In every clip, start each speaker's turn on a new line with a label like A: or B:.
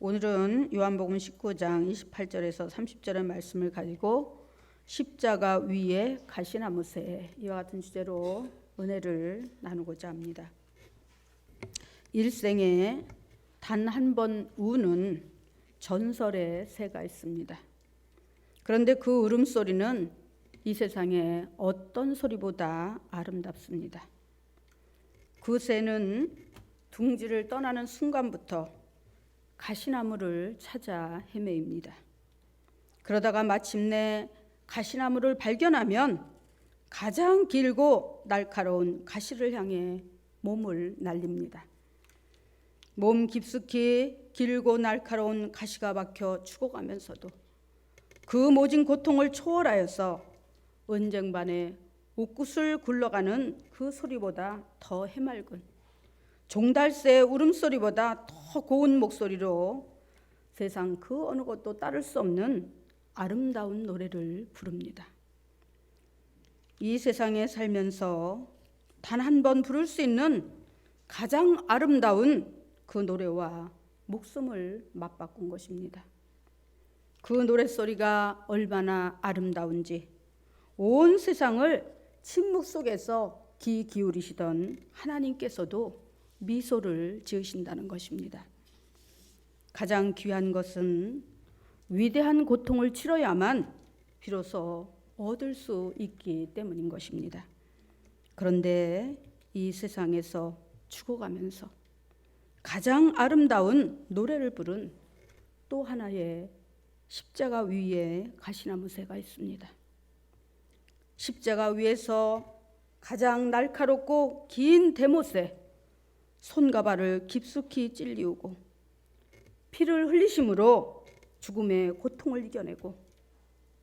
A: 오늘은 요한복음 19장 28절에서 30절의 말씀을 가지고 십자가 위에 가시나무새 이와 같은 주제로 은혜를 나누고자 합니다. 일생에 단 한 번 우는 전설의 새가 있습니다. 그런데 그 울음소리는 이 세상의 어떤 소리보다 아름답습니다. 그 새는 둥지를 떠나는 순간부터 가시나무를 찾아 헤매입니다. 그러다가 마침내 가시나무를 발견하면 가장 길고 날카로운 가시를 향해 몸을 날립니다. 몸 깊숙이 길고 날카로운 가시가 박혀 죽어가면서도 그 모진 고통을 초월하여서 은쟁반에 옥구슬 굴러가는 그 소리보다 더 해맑은 종달새의 울음소리보다 더 고운 목소리로 세상 그 어느 것도 따를 수 없는 아름다운 노래를 부릅니다. 이 세상에 살면서 단 한 번 부를 수 있는 가장 아름다운 그 노래와 목숨을 맞바꾼 것입니다. 그 노랫소리가 얼마나 아름다운지 온 세상을 침묵 속에서 귀 기울이시던 하나님께서도 미소를 지으신다는 것입니다. 가장 귀한 것은 위대한 고통을 치러야만 비로소 얻을 수 있기 때문인 것입니다. 그런데 이 세상에서 죽어가면서 가장 아름다운 노래를 부른 또 하나의 십자가 위에 가시나무새가 있습니다. 십자가 위에서 가장 날카롭고 긴 대못에 손과 발을 깊숙이 찔리우고 피를 흘리심으로 죽음의 고통을 이겨내고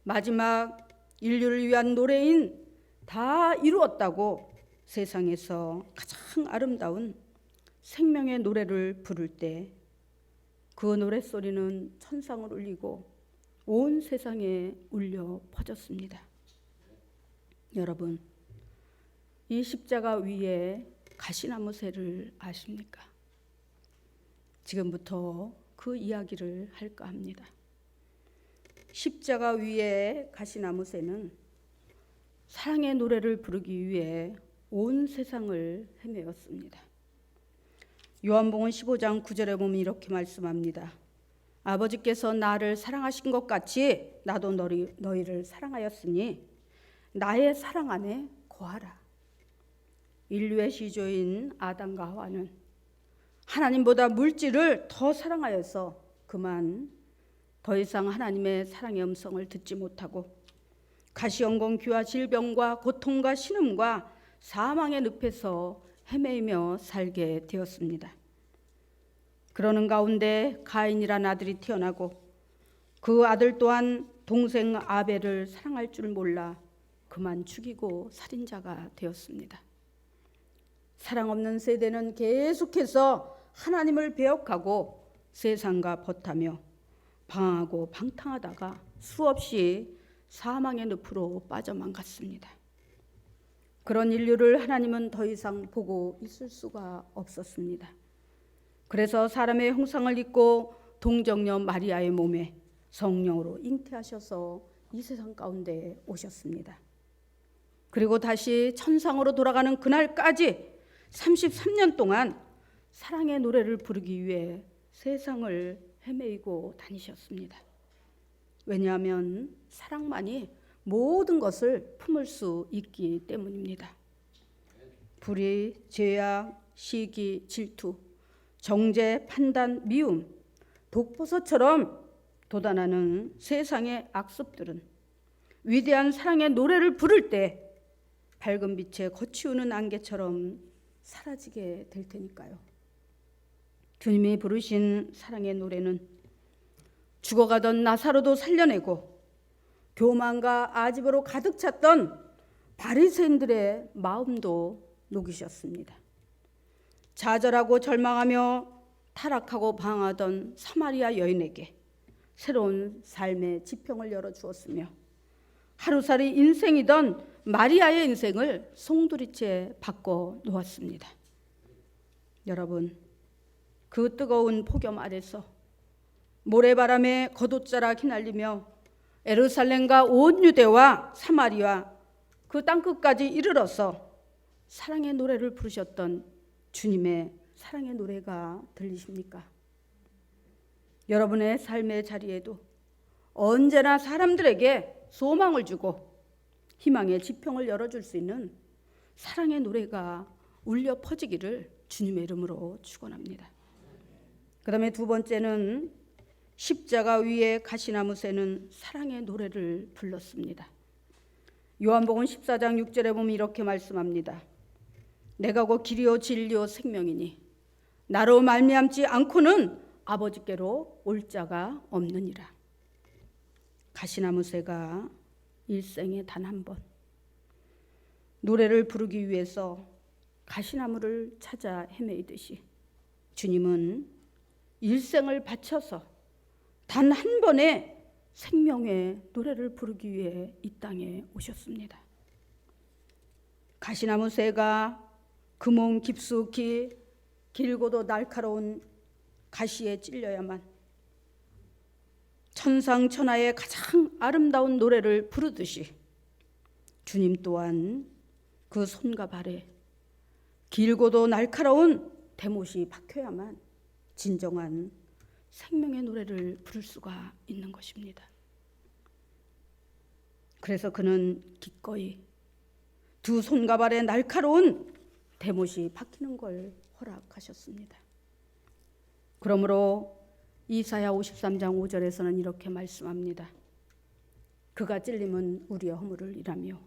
A: 마지막 인류를 위한 노래인 다 이루었다고 세상에서 가장 아름다운 생명의 노래를 부를 때 그 노랫소리는 천상을 울리고 온 세상에 울려 퍼졌습니다. 여러분, 이 십자가 위에 가시나무새를 아십니까? 지금부터 그 이야기를 할까 합니다. 십자가 위에 가시나무새는 사랑의 노래를 부르기 위해 온 세상을 헤매었습니다. 요한복음 15장 9절에 보면 이렇게 말씀합니다. 아버지께서 나를 사랑하신 것 같이 나도 너희를 사랑하였으니 나의 사랑 안에 거하라. 인류의 시조인 아담과 하와는 하나님보다 물질을 더 사랑하여서 그만 더 이상 하나님의 사랑의 음성을 듣지 못하고 가시연공기와 질병과 고통과 신음과 사망의 늪에서 헤매이며 살게 되었습니다. 그러는 가운데 가인이란 아들이 태어나고 그 아들 또한 동생 아벨을 사랑할 줄 몰라 그만 죽이고 살인자가 되었습니다. 사랑 없는 세대는 계속해서 하나님을 배역하고 세상과 벗하며 방황하고 방탕하다가 수없이 사망의 늪으로 빠져만 갔습니다. 그런 인류를 하나님은 더 이상 보고 있을 수가 없었습니다. 그래서 사람의 형상을 입고 동정녀 마리아의 몸에 성령으로 잉태하셔서 이 세상 가운데 오셨습니다. 그리고 다시 천상으로 돌아가는 그날까지 33년 동안 사랑의 노래를 부르기 위해 세상을 헤매이고 다니셨습니다. 왜냐하면 사랑만이 모든 것을 품을 수 있기 때문입니다. 불의, 죄악, 시기, 질투, 정죄, 판단, 미움, 독버섯처럼 돋아나는 세상의 악습들은 위대한 사랑의 노래를 부를 때 밝은 빛에 거치우는 안개처럼 사라지게 될 테니까요. 주님이 부르신 사랑의 노래는 죽어가던 나사로도 살려내고 교만과 아집으로 가득 찼던 바리새인들의 마음도 녹이셨습니다. 좌절하고 절망하며 타락하고 방황하던 사마리아 여인에게 새로운 삶의 지평을 열어주었으며 하루살이 인생이던 마리아의 인생을 송두리째 바꿔 놓았습니다. 여러분, 그 뜨거운 폭염 아래서 모래바람에 겉옷자락 휘날리며 예루살렘과 온 유대와 사마리아 그 땅끝까지 이르러서 사랑의 노래를 부르셨던 주님의 사랑의 노래가 들리십니까? 여러분의 삶의 자리에도 언제나 사람들에게 소망을 주고 희망의 지평을 열어줄 수 있는 사랑의 노래가 울려 퍼지기를 주님의 이름으로 축원합니다. 그 다음에 두 번째는 십자가 위에 가시나무 새는 사랑의 노래를 불렀습니다. 요한복음 14장 6절에 보면 이렇게 말씀합니다. 내가 곧 길이요 진리요 생명이니 나로 말미암지 않고는 아버지께로 올 자가 없느니라. 가시나무 새가 일생에 단 한 번 노래를 부르기 위해서 가시나무를 찾아 헤매이듯이 주님은 일생을 바쳐서 단 한 번의 생명의 노래를 부르기 위해 이 땅에 오셨습니다. 가시나무 새가 그 몸 깊숙이 길고도 날카로운 가시에 찔려야만 천상천하의 가장 아름다운 노래를 부르듯이 주님 또한 그 손과 발에 길고도 날카로운 대못이 박혀야만 진정한 생명의 노래를 부를 수가 있는 것입니다. 그래서 그는 기꺼이 두 손과 발에 날카로운 대못이 박히는 걸 허락하셨습니다. 그러므로 이사야 53장 5절에서는 이렇게 말씀합니다. 그가 찔림은 우리의 허물을 인하며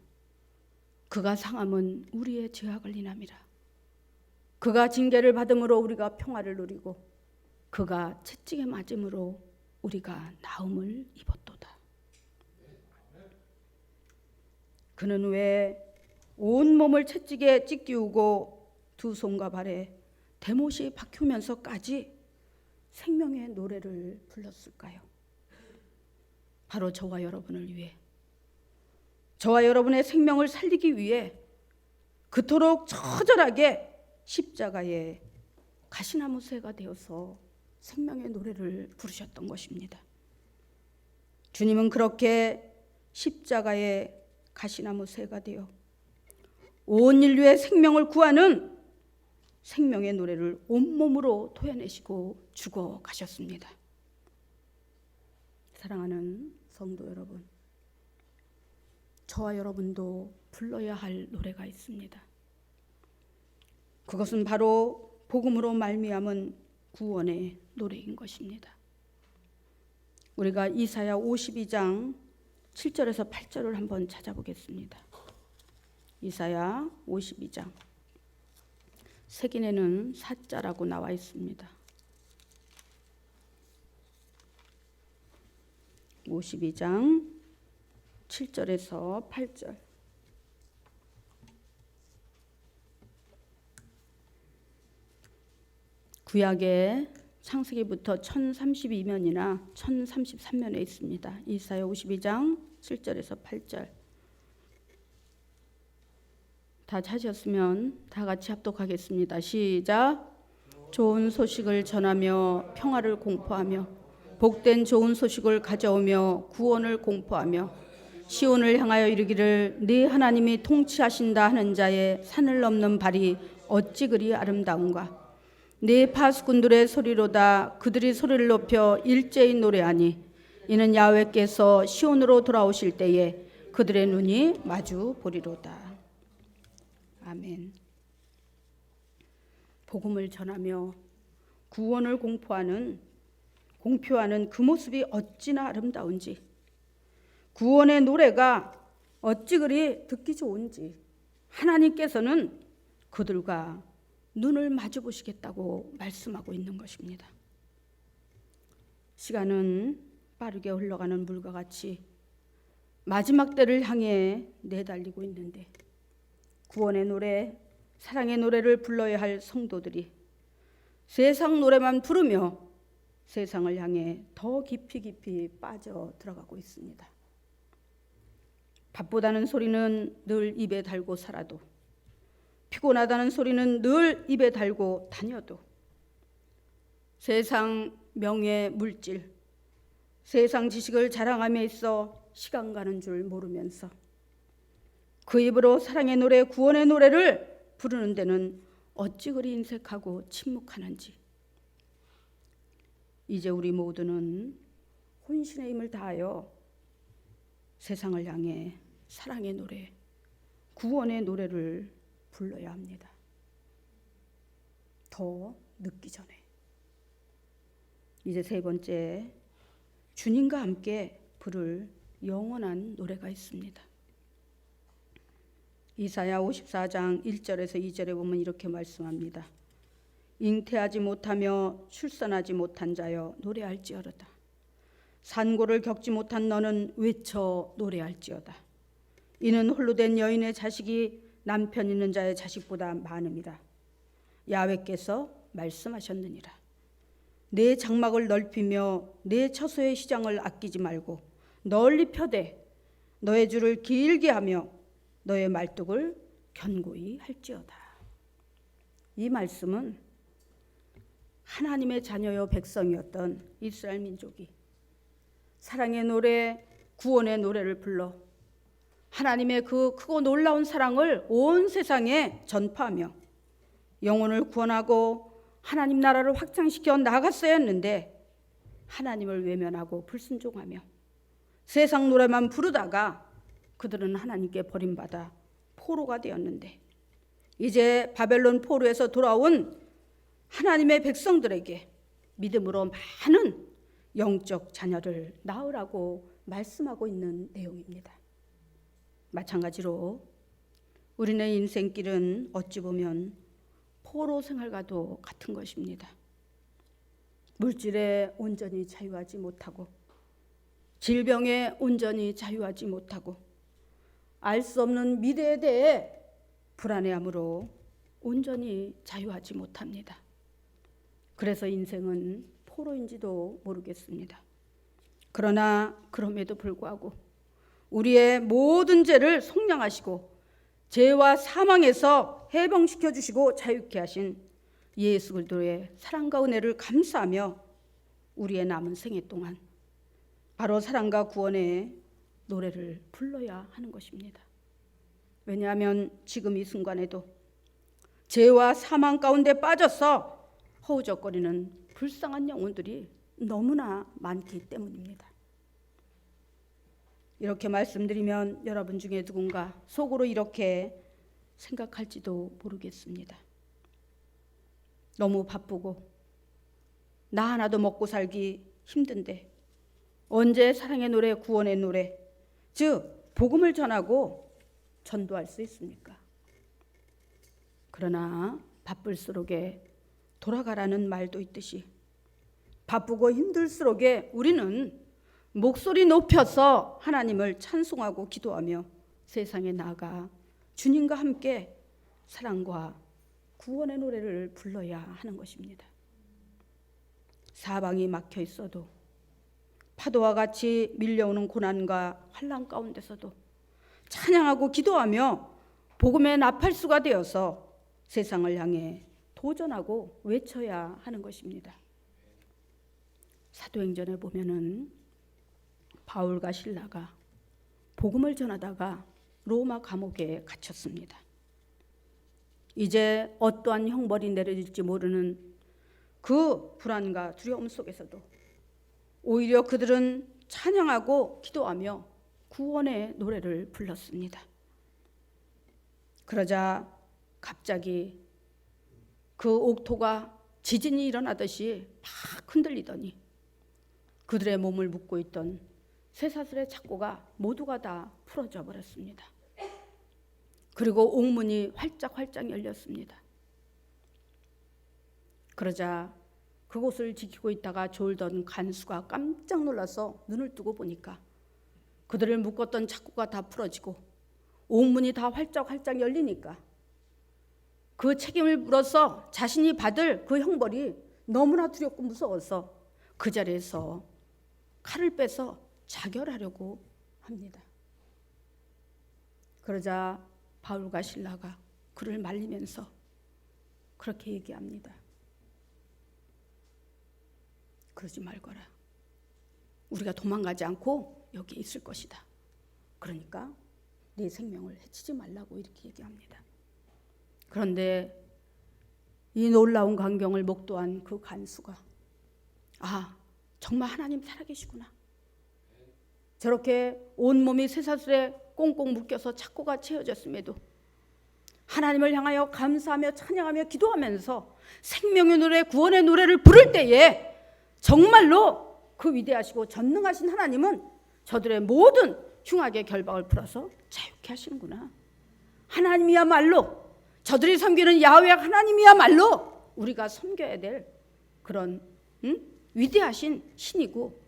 A: 그가 상함은 우리의 죄악을 인함이라. 그가 징계를 받음으로 우리가 평화를 누리고 그가 채찍에 맞음으로 우리가 나음을 입었도다. 그는 왜 온 몸을 채찍에 찢기우고 두 손과 발에 대못이 박히면서까지 생명의 노래를 불렀을까요? 바로 저와 여러분을 위해, 저와 여러분의 생명을 살리기 위해 그토록 처절하게 십자가에 가시나무 새가 되어서 생명의 노래를 부르셨던 것입니다. 주님은 그렇게 십자가에 가시나무 새가 되어 온 인류의 생명을 구하는 생명의 노래를 온몸으로 토해내시고 죽어 가셨습니다. 사랑하는 성도 여러분, 저와 여러분도 불러야 할 노래가 있습니다. 그것은 바로 복음으로 말미암은 구원의 노래인 것입니다. 우리가 이사야 52장 7절에서 8절을 한번 찾아보겠습니다. 이사야 52장 색인에는 사자라고 나와 있습니다. 52장 7절에서 8절. 구약의 창세기부터 1032면이나 1033면에 있습니다. 이사야 52장 7절에서 8절. 다 찾으셨으면 다 같이 합독하겠습니다. 시작. 좋은 소식을 전하며 평화를 공포하며 복된 좋은 소식을 가져오며 구원을 공포하며 시온을 향하여 이르기를 네 하나님이 통치하신다 하는 자의 산을 넘는 발이 어찌 그리 아름다운가. 네 파수꾼들의 소리로다. 그들이 소리를 높여 일제히 노래하니 이는 야훼께서 시온으로 돌아오실 때에 그들의 눈이 마주 보리로다. 아멘. 복음을 전하며 구원을 공표하는 그 모습이 어찌나 아름다운지, 구원의 노래가 어찌 그리 듣기 좋은지 하나님께서는 그들과 눈을 마주 보시겠다고 말씀하고 있는 것입니다. 시간은 빠르게 흘러가는 물과 같이 마지막 때를 향해 내달리고 있는데 구원의 노래, 사랑의 노래를 불러야 할 성도들이 세상 노래만 부르며 세상을 향해 더 깊이 빠져 들어가고 있습니다. 바쁘다는 소리는 늘 입에 달고 살아도, 피곤하다는 소리는 늘 입에 달고 다녀도, 세상, 명예, 물질, 세상 지식을 자랑함에 있어 시간 가는 줄 모르면서 그 입으로 사랑의 노래, 구원의 노래를 부르는 데는 어찌 그리 인색하고 침묵하는지. 이제 우리 모두는 혼신의 힘을 다하여 세상을 향해 사랑의 노래, 구원의 노래를 불러야 합니다. 더 늦기 전에. 이제 세 번째, 주님과 함께 부를 영원한 노래가 있습니다. 이사야 54장 1절에서 2절에 보면 이렇게 말씀합니다. 잉태하지 못하며 출산하지 못한 자여 노래할지어다. 산고를 겪지 못한 너는 외쳐 노래할지어다. 이는 홀로 된 여인의 자식이 남편 있는 자의 자식보다 많음이라. 야훼께서 말씀하셨느니라. 내 장막을 넓히며 내 처소의 시장을 아끼지 말고 널리 펴되 너의 줄을 길게 하며 너의 말뚝을 견고히 할지어다. 이 말씀은 하나님의 자녀여 백성이었던 이스라엘 민족이 사랑의 노래, 구원의 노래를 불러 하나님의 그 크고 놀라운 사랑을 온 세상에 전파하며 영혼을 구원하고 하나님 나라를 확장시켜 나갔어야 했는데 하나님을 외면하고 불순종하며 세상 노래만 부르다가 그들은 하나님께 버림받아 포로가 되었는데 이제 바벨론 포로에서 돌아온 하나님의 백성들에게 믿음으로 많은 영적 자녀를 낳으라고 말씀하고 있는 내용입니다. 마찬가지로 우리의 인생길은 어찌 보면 포로 생활과도 같은 것입니다. 물질에 온전히 자유하지 못하고 질병에 온전히 자유하지 못하고 알 수 없는 미래에 대해 불안해함으로 온전히 자유하지 못합니다. 그래서 인생은 포로인지도 모르겠습니다. 그러나 그럼에도 불구하고 우리의 모든 죄를 속량하시고 죄와 사망에서 해방시켜 주시고 자유케 하신 예수 그리스도의 사랑과 은혜를 감사하며 우리의 남은 생애 동안 바로 사랑과 구원의 노래를 불러야 하는 것입니다. 왜냐하면 지금 이 순간에도 죄와 사망 가운데 빠져서 허우적거리는 불쌍한 영혼들이 너무나 많기 때문입니다. 이렇게 말씀드리면 여러분 중에 누군가 속으로 이렇게 생각할지도 모르겠습니다. 너무 바쁘고 나 하나도 먹고 살기 힘든데 언제 사랑의 노래, 구원의 노래, 즉 복음을 전하고 전도할 수 있습니까? 그러나 바쁠수록에 돌아가라는 말도 있듯이 바쁘고 힘들수록에 우리는 목소리 높여서 하나님을 찬송하고 기도하며 세상에 나아가 주님과 함께 사랑과 구원의 노래를 불러야 하는 것입니다. 사방이 막혀 있어도 파도와 같이 밀려오는 고난과 환난 가운데서도 찬양하고 기도하며 복음의 나팔수가 되어서 세상을 향해 도전하고 외쳐야 하는 것입니다. 사도행전에 보면은 바울과 실라가 복음을 전하다가 로마 감옥에 갇혔습니다. 이제 어떠한 형벌이 내려질지 모르는 그 불안과 두려움 속에서도 오히려 그들은 찬양하고 기도하며 구원의 노래를 불렀습니다. 그러자 갑자기 그 옥토가 지진이 일어나듯이 막 흔들리더니 그들의 몸을 묶고 있던 쇠사슬의 착고가 모두가 다 풀어져 버렸습니다. 그리고 옥문이 활짝 열렸습니다. 그러자 그곳을 지키고 있다가 졸던 간수가 깜짝 놀라서 눈을 뜨고 보니까 그들을 묶었던 착고가 다 풀어지고 옥문이 다 활짝 열리니까 그 책임을 물어서 자신이 받을 그 형벌이 너무나 두렵고 무서워서 그 자리에서 칼을 빼서 자결하려고 합니다. 그러자 바울과 실라가 그를 말리면서 그렇게 얘기합니다. 그러지 말거라. 우리가 도망가지 않고 여기 있을 것이다. 그러니까 네 생명을 해치지 말라고 이렇게 얘기합니다. 그런데 이 놀라운 광경을 목도한 그 간수가 정말 하나님 살아계시구나. 저렇게 온몸이 쇠사슬에 꽁꽁 묶여서 착고가 채워졌음에도 하나님을 향하여 감사하며 찬양하며 기도하면서 생명의 노래, 구원의 노래를 부를 때에 정말로 그 위대하시고 전능하신 하나님은 저들의 모든 흉악의 결박을 풀어서 자유케 하시는구나. 하나님이야말로, 저들이 섬기는 야훼 하나님이야말로 우리가 섬겨야 될 그런 위대하신 신이고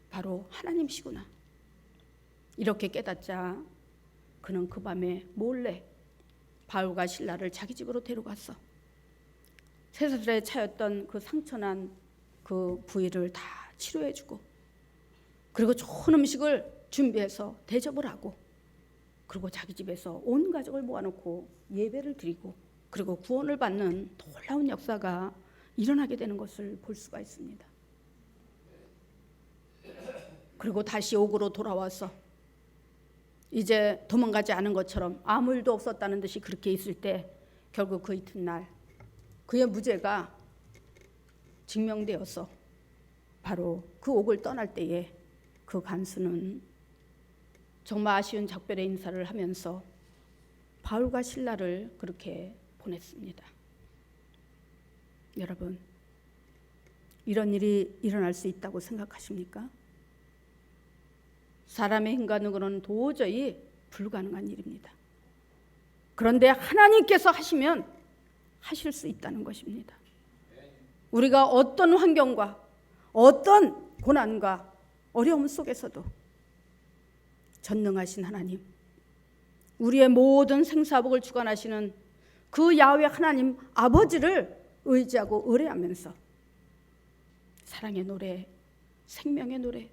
A: 바로 하나님이시구나. 이렇게 깨닫자 그는 그 밤에 몰래 바울과 실라를 자기 집으로 데려갔어. 쇠사슬에 차였던 그 상처난 그 부위를 다 치료해주고, 그리고 좋은 음식을 준비해서 대접을 하고, 그리고 자기 집에서 온 가족을 모아놓고 예배를 드리고, 그리고 구원을 받는 놀라운 역사가 일어나게 되는 것을 볼 수가 있습니다. 그리고 다시 옥으로 돌아와서 이제 도망가지 않은 것처럼 아무 일도 없었다는 듯이 그렇게 있을 때 결국 그 이튿날 그의 무죄가 증명되어서 바로 그 옥을 떠날 때에 그 간수는 정말 아쉬운 작별의 인사를 하면서 바울과 실라를 그렇게 보냈습니다. 여러분, 이런 일이 일어날 수 있다고 생각하십니까? 사람의 인간으로는 도저히 불가능한 일입니다. 그런데 하나님께서 하시면 하실 수 있다는 것입니다. 우리가 어떤 환경과 어떤 고난과 어려움 속에서도 전능하신 하나님, 우리의 모든 생사복을 주관하시는 그 야훼 하나님 아버지를 의지하고 의뢰하면서 사랑의 노래, 생명의 노래,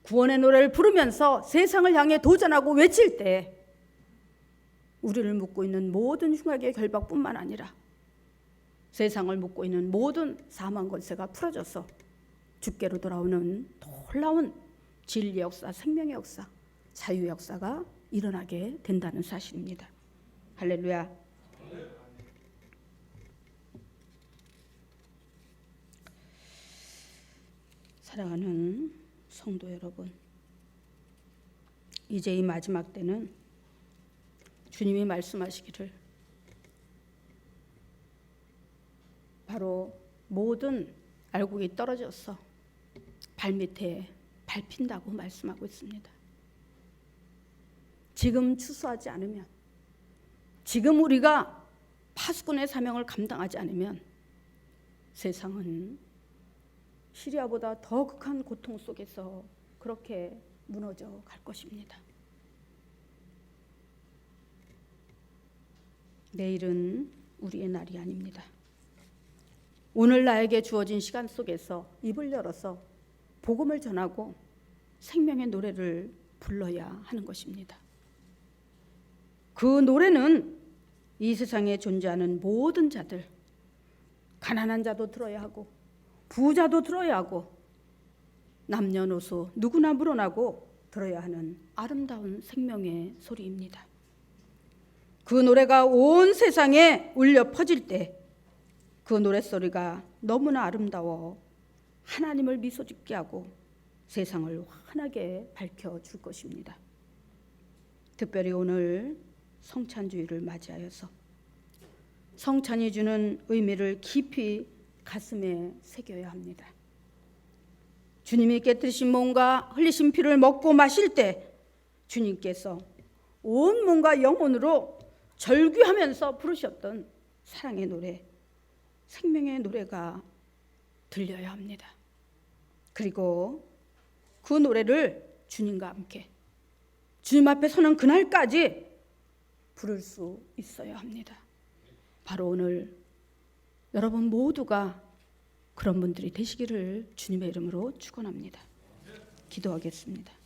A: 구원의 노래를 부르면서 세상을 향해 도전하고 외칠 때 우리를 묶고 있는 모든 흉악의 결박뿐만 아니라 세상을 묶고 있는 모든 사망 권세가 풀어져서 주께로 돌아오는 놀라운 진리의 역사, 생명의 역사, 자유의 역사가 일어나게 된다는 사실입니다. 할렐루야. 사랑하는 성도 여러분, 이제 이 마지막 때는 주님이 말씀하시기를 바로 모든 알곡이 떨어져서 발밑에 밟힌다고 말씀하고 있습니다. 지금 추수하지 않으면, 지금 우리가 파수꾼의 사명을 감당하지 않으면 세상은 시리아보다 더 극한 고통 속에서 그렇게 무너져 갈 것입니다. 내일은 우리의 날이 아닙니다. 오늘 나에게 주어진 시간 속에서 입을 열어서 복음을 전하고 생명의 노래를 불러야 하는 것입니다. 그 노래는 이 세상에 존재하는 모든 자들, 가난한 자도 들어야 하고 부자도 들어야 하고 남녀노소 누구나 물어나고 들어야 하는 아름다운 생명의 소리입니다. 그 노래가 온 세상에 울려 퍼질 때 그 노랫소리가 너무나 아름다워 하나님을 미소 짓게 하고 세상을 환하게 밝혀줄 것입니다. 특별히 오늘 성찬주의를 맞이하여서 성찬이 주는 의미를 깊이 가슴에 새겨야 합니다. 주님이 깨뜨리신 몸과 흘리신 피를 먹고 마실 때 주님께서 온 몸과 영혼으로 절규하면서 부르셨던 사랑의 노래, 생명의 노래가 들려야 합니다. 그리고 그 노래를 주님과 함께 주님 앞에 서는 그날까지 부를 수 있어야 합니다. 바로 오늘 여러분 모두가 그런 분들이 되시기를 주님의 이름으로 축원합니다. 기도하겠습니다.